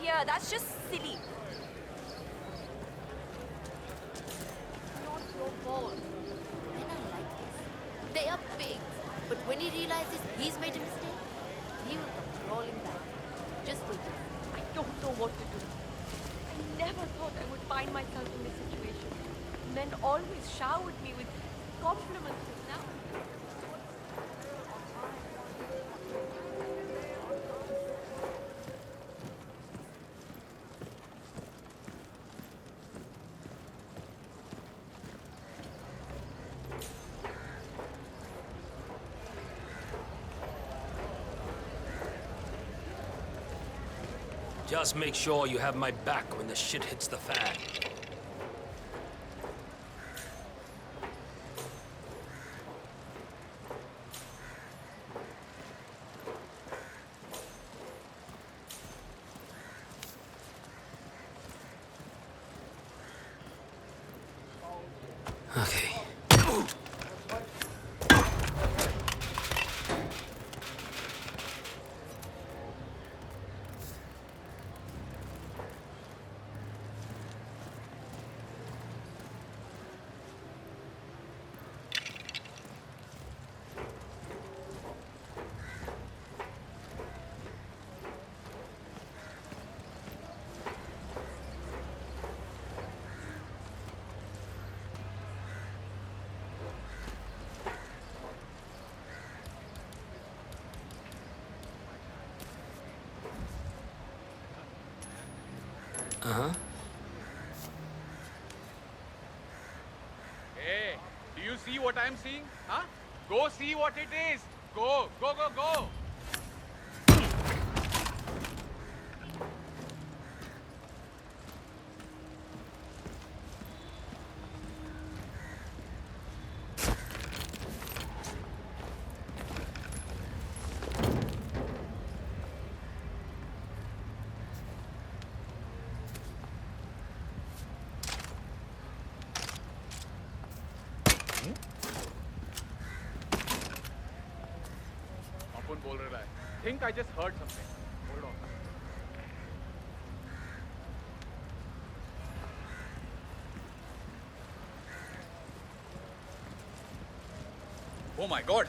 here. That's just silly. Not your fault. Men are like this. They are pigs. But when he realizes he's made a mistake, he will come crawling back. Just like this. I don't know what to do. I never thought I would find myself in this situation. Men always showered me with compliments, and now... Just make sure you have my back when the shit hits the fan. Okay. Uh-huh. Hey, do you see what I'm seeing? Huh? Go see what it is. Go, go, go, go. कौन बोल रहा है? Think I just heard something. Hold on. Oh my God!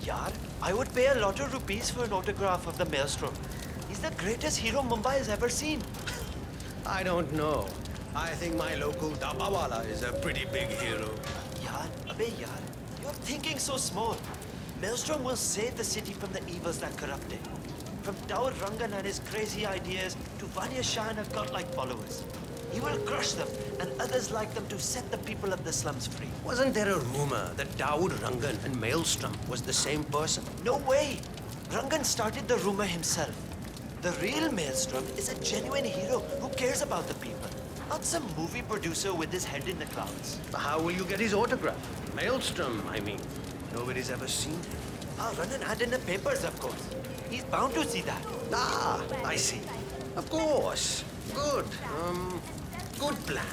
Yaar, I would pay a lot of rupees for an autograph of the Maelstrom. He's the greatest hero Mumbai has ever seen. I don't know. I think my local Dabawala is a pretty big hero. Yaar, abey yaar, you're thinking so small. Maelstrom will save the city from the evils that corrupt it. From Daud Rangan and his crazy ideas to Vanya Shah and her godlike followers. He will crush them and others like them to set the people of the slums free. Wasn't there a rumor that Daud Rangan and Maelstrom was the same person? No way! Rangan started the rumor himself. The real Maelstrom is a genuine hero who cares about the people, not some movie producer with his head in the clouds. How will you get his autograph? Maelstrom, I mean. Nobody's ever seen him. I'll run an ad in the papers, of course. He's bound to see that. Ah, I see. Of course. Good. Good plan.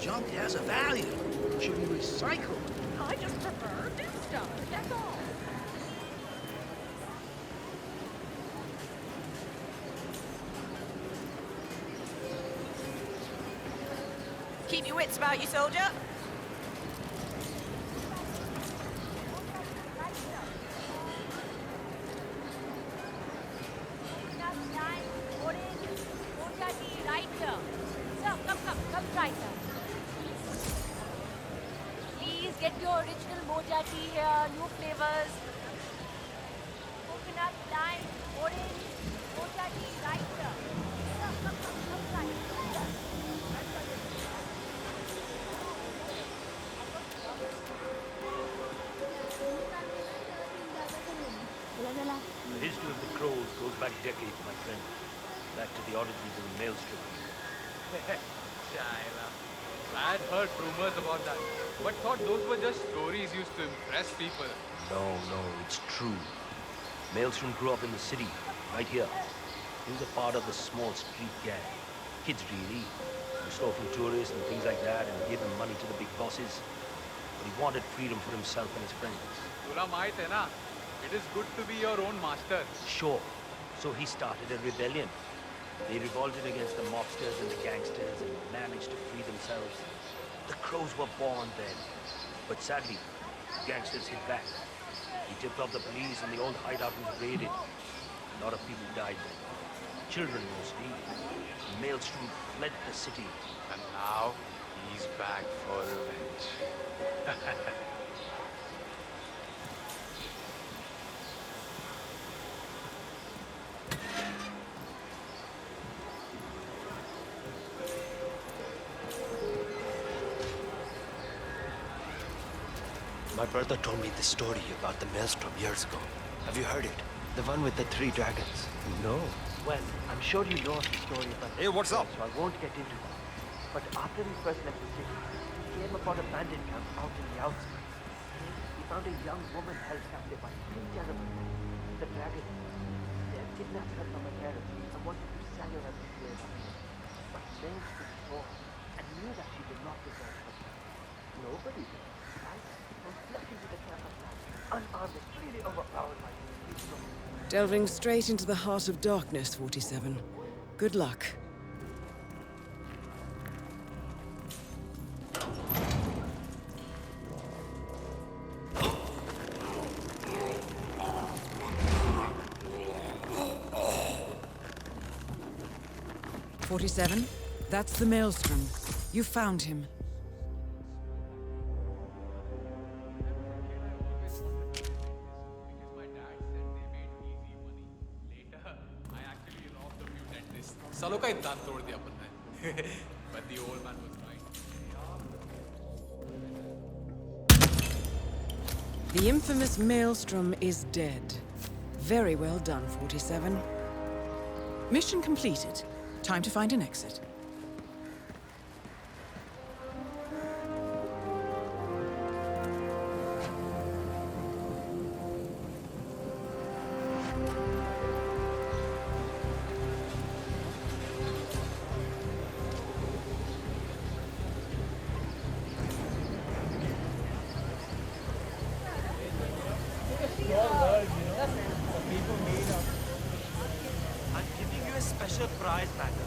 junk has a value. It should be recycled. I just prefer new stuff, that's all. Keep your wits about you, soldier. Please get your original moja tea here, new flavors. Coconut, lime, orange, moja tea right here. Come right. The history of the crows goes back decades, my friend. Back to the oddities of the maelstrom. Shaila. I had heard rumors about that, but thought those were just stories used to impress people. No, it's true. Maelstrom grew up in the city, right here. He was a part of the small street gang. Kids, really. Who stole from tourists and things like that and gave them money to the big bosses. But he wanted freedom for himself and his friends. Tula maait hai na? It is good to be your own master. Sure. So he started a rebellion. They revolted against the mobsters and the gangsters and managed to free themselves. The crows were born then. But sadly, gangsters hit back. He tipped off the police and the old hideout was raided. A lot of people died then. Children mostly. Maelstrom fled the city. And now, he's back for revenge. My brother told me the story about the maelstrom years ago. Have you heard it? The one with the 3 dragons. No. Well, I'm sure you know the story about... Hey, what's up? So I won't get into that. But after he first left the city, he came upon a bandit camp out in the outskirts. He found a young woman held captive by 3 terrible men. The dragons. They had kidnapped her from her parents and wanted to sell her as a slave. But Maelstrom saw her and knew that she did not deserve her. Nobody did. Right? So he left into the camp at night, unarmed and really overpowered by the Delving straight into the heart of darkness, 47. Good luck. "47? That's the Maelstrom. You found him. सालों का दांत तोड़ दिया अपन ने but the old man was right. The infamous Maelstrom is dead. Very well done, 47. Mission completed. Time to find an exit. I'm giving you a special prize, madam.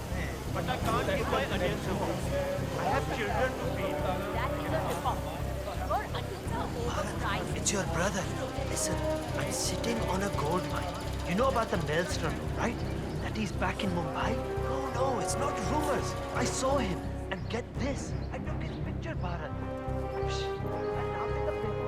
But I can't give my onions away. I have children to feed. That is a rip-off. Your onions are overpriced. It's your brother. Listen, I'm sitting on a gold mine. You know about the maelstrom, right? That he's back in Mumbai? No, it's not rumors. I saw him. And get this. I took his picture, Bharat. Shh. And now in the paper.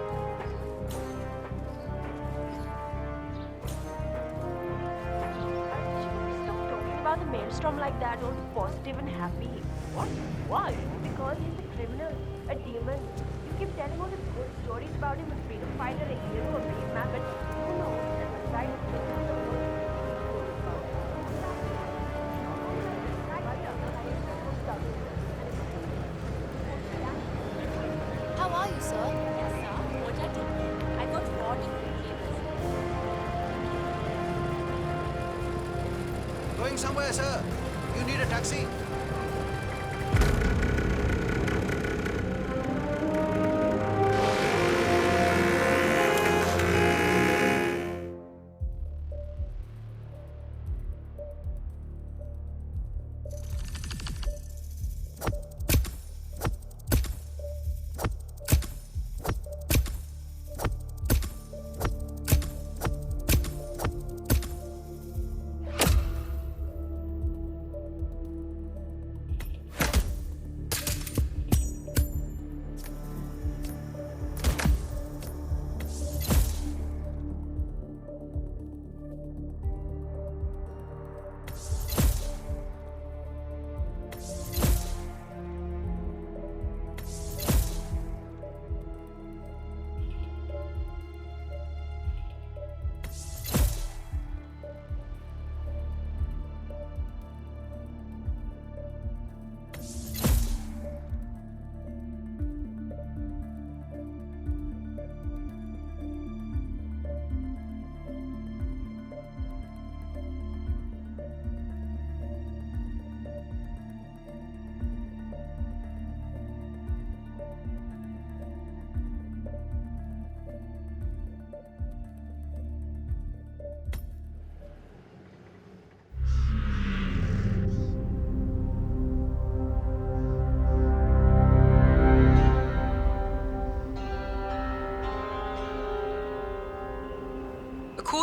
Stop talking about the maelstrom like that, all positive and happy. What? Why? Because he's a criminal, a demon. You keep telling all the good stories about him, a freedom fighter, a hero, a brave man, but who knows that the side of the world. How are you, sir? Yes, sir. What I did, I got watched through cables. Going somewhere, sir? You need a taxi?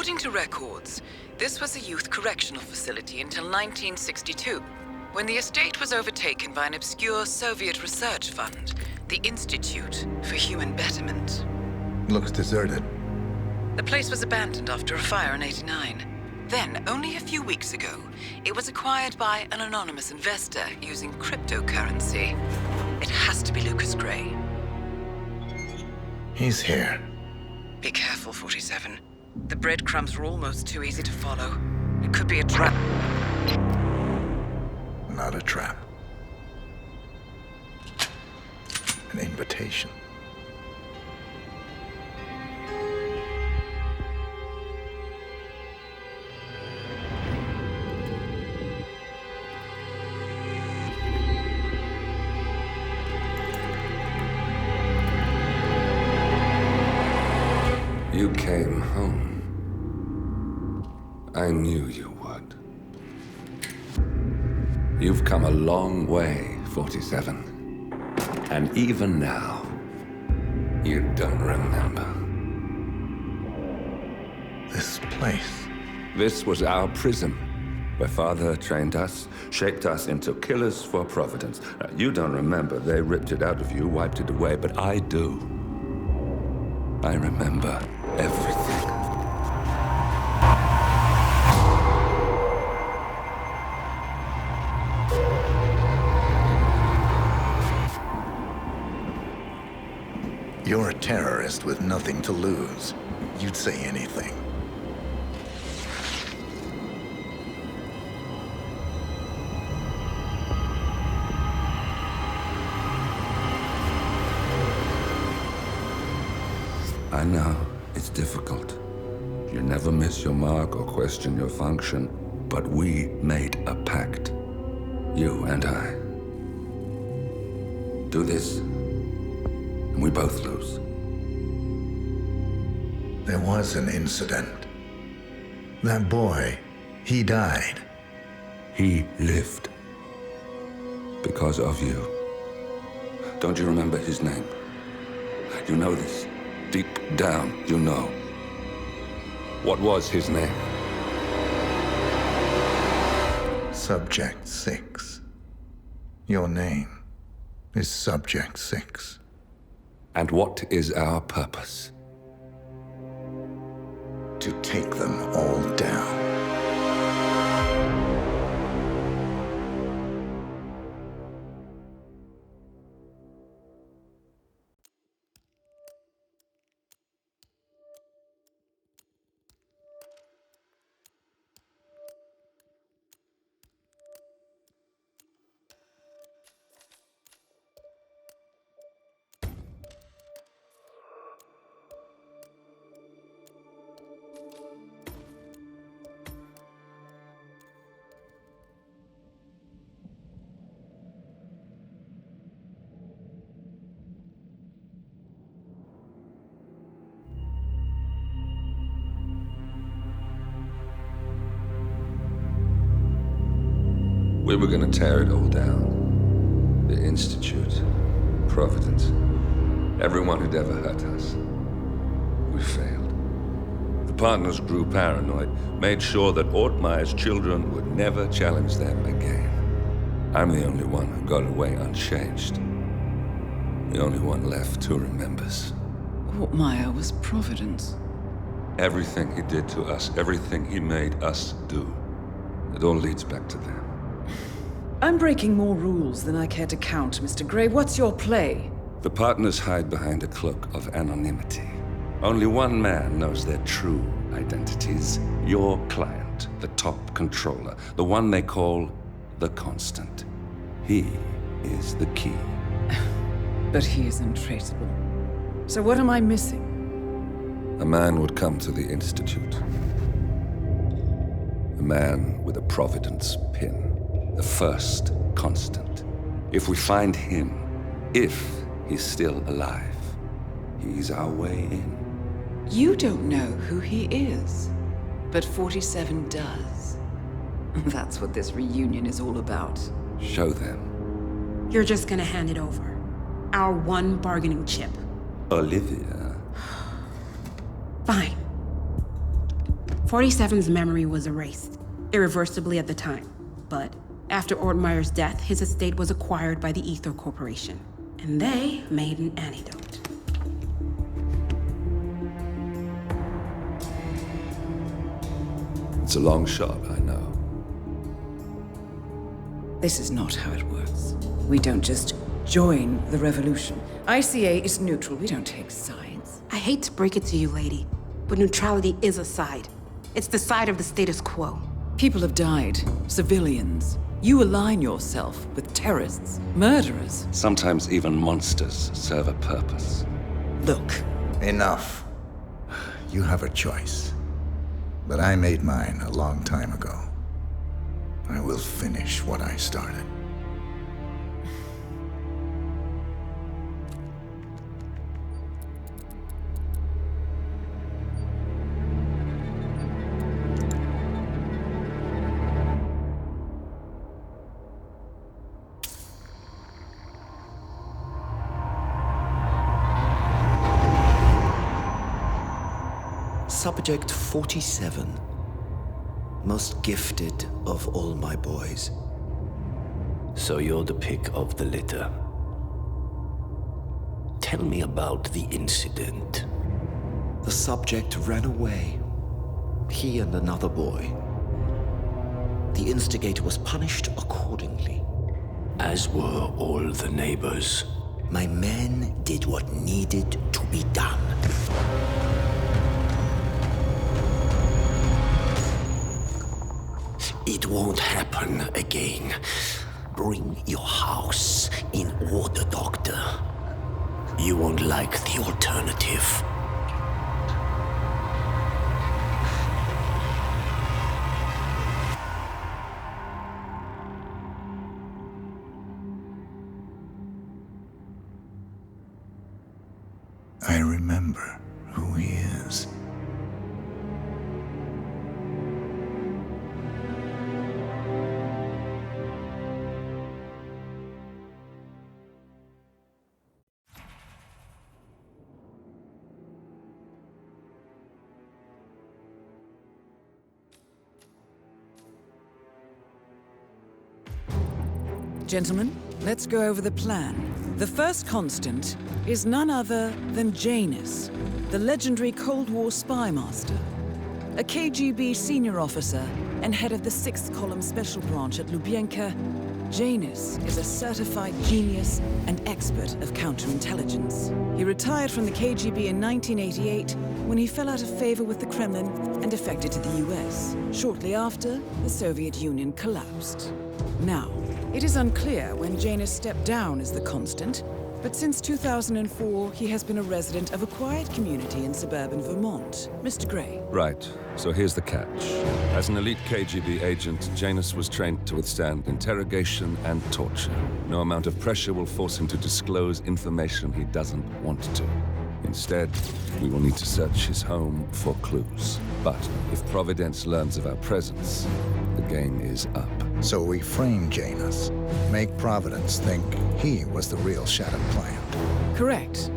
According to records, this was a youth correctional facility until 1962, when the estate was overtaken by an obscure Soviet research fund, the Institute for Human Betterment. Looks deserted. The place was abandoned after a fire in '89. Then, only a few weeks ago, it was acquired by an anonymous investor using cryptocurrency. It has to be Lucas Gray. He's here. Be careful, 47. The breadcrumbs were almost too easy to follow. It could be a trap. Not a trap. An invitation. You came home. I knew you would. You've come a long way, 47. And even now, you don't remember. This place. This was our prison, where Father trained us, shaped us into killers for Providence. Now, you don't remember. They ripped it out of you, wiped it away, but I do. I remember everything. You're a terrorist with nothing to lose. You'd say anything. I know, it's difficult. You never miss your mark or question your function, but we made a pact. You and I. Do this, and we both lose. There was an incident. That boy, he died. He lived. Because of you. Don't you remember his name? You know this. Deep down, you know. What was his name? Subject 6. Your name is Subject 6. And what is our purpose? To take them all down. We were gonna tear it all down. The Institute, Providence, everyone who'd ever hurt us. We failed. The partners grew paranoid, made sure that Ortmeyer's children would never challenge them again. I'm the only one who got away unchanged. The only one left who remembers. Ortmeyer was Providence. Everything he did to us, everything he made us do, it all leads back to them. I'm breaking more rules than I care to count, Mr. Gray. What's your play? The partners hide behind a cloak of anonymity. Only one man knows their true identities. Your client, the top controller, the one they call the Constant. He is the key. But he is untraceable. So what am I missing? A man would come to the Institute. A man with a Providence pin. The first Constant. If we find him, if he's still alive, he's our way in. You don't know who he is, but 47 does. That's what this reunion is all about. Show them. You're just gonna hand it over. Our one bargaining chip. Olivia. Fine. 47's memory was erased, irreversibly at the time. But after Ortmeyer's death, his estate was acquired by the Ether Corporation. And they made an antidote. It's a long shot, I know. This is not how it works. We don't just join the revolution. ICA is neutral. We don't take sides. I hate to break it to you, lady, but neutrality is a side. It's the side of the status quo. People have died. Civilians. You align yourself with terrorists, murderers. Sometimes even monsters serve a purpose. Look. Enough. You have a choice. But I made mine a long time ago. I will finish what I started. Subject 47. Most gifted of all my boys. So you're the pick of the litter. Tell me about the incident. The subject ran away. He and another boy. The instigator was punished accordingly. As were all the neighbors. My men did what needed to be done. It won't happen again. Bring your house in order, Doctor. You won't like the alternative. I remember who he is. Gentlemen, let's go over the plan. The first constant is none other than Janus, the legendary Cold War spy master, a KGB senior officer and head of the 6th Column Special Branch at Lubyanka. Janus is a certified genius and expert of counterintelligence. He retired from the KGB in 1988 when he fell out of favor with the Kremlin and defected to the US. Shortly after, the Soviet Union collapsed. Now, it is unclear when Janus stepped down as the constant, but since 2004, he has been a resident of a quiet community in suburban Vermont. Mr. Gray. Right. So here's the catch. As an elite KGB agent, Janus was trained to withstand interrogation and torture. No amount of pressure will force him to disclose information he doesn't want to. Instead, we will need to search his home for clues. But if Providence learns of our presence, the game is up. So we frame Janus, make Providence think he was the real Shattered client. Correct.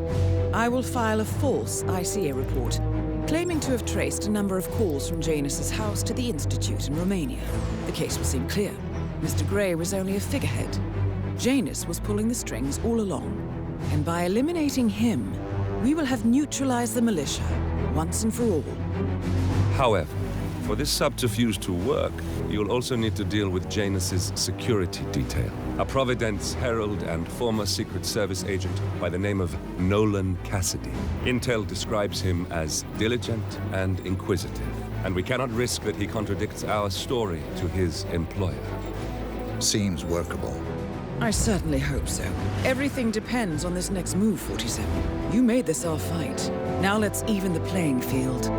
I will file a false ICA report, claiming to have traced a number of calls from Janus's house to the Institute in Romania. The case will seem clear. Mr. Gray was only a figurehead. Janus was pulling the strings all along. And by eliminating him, we will have neutralized the militia, once and for all. However, for this subterfuge to work, you'll also need to deal with Janus's security detail. A Providence herald and former Secret Service agent by the name of Nolan Cassidy. Intel describes him as diligent and inquisitive, and we cannot risk that he contradicts our story to his employer. Seems workable. I certainly hope so. Everything depends on this next move, 47. You made this our fight. Now let's even the playing field.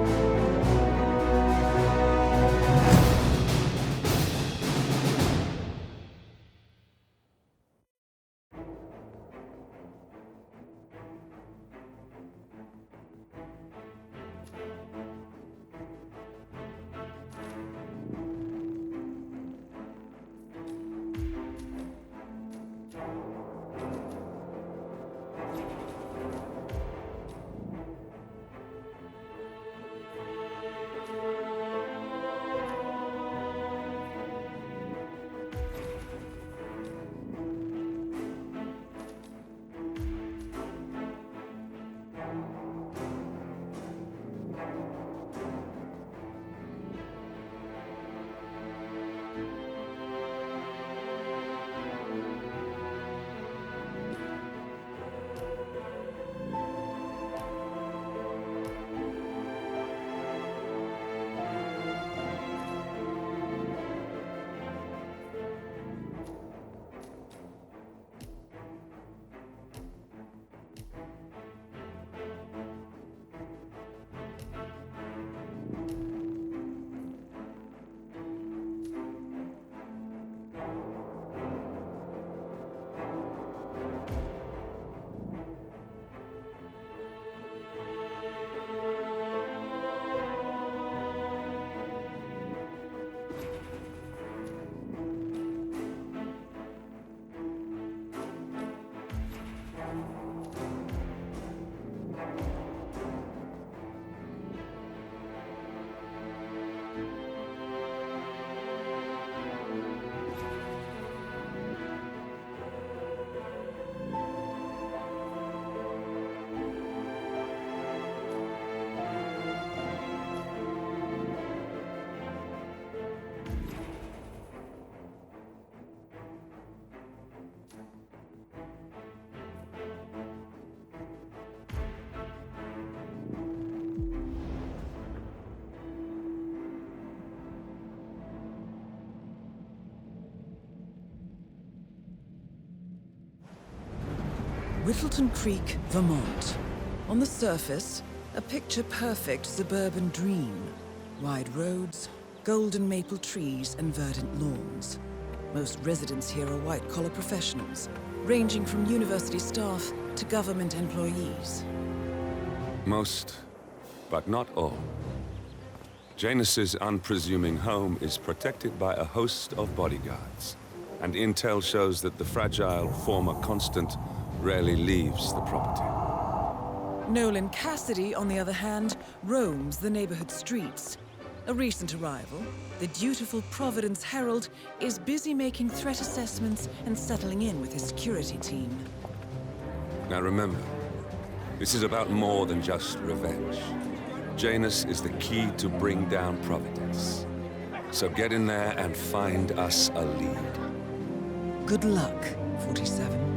Whittleton Creek, Vermont. On the surface, a picture-perfect suburban dream. Wide roads, golden maple trees, and verdant lawns. Most residents here are white-collar professionals, ranging from university staff to government employees. Most, but not all. Janus's unpresuming home is protected by a host of bodyguards, and intel shows that the fragile former Constant rarely leaves the property. Nolan Cassidy, on the other hand, roams the neighborhood streets. A recent arrival, the dutiful Providence Herald is busy making threat assessments and settling in with his security team. Now remember, this is about more than just revenge. Janus is the key to bring down Providence. So get in there and find us a lead. Good luck, 47.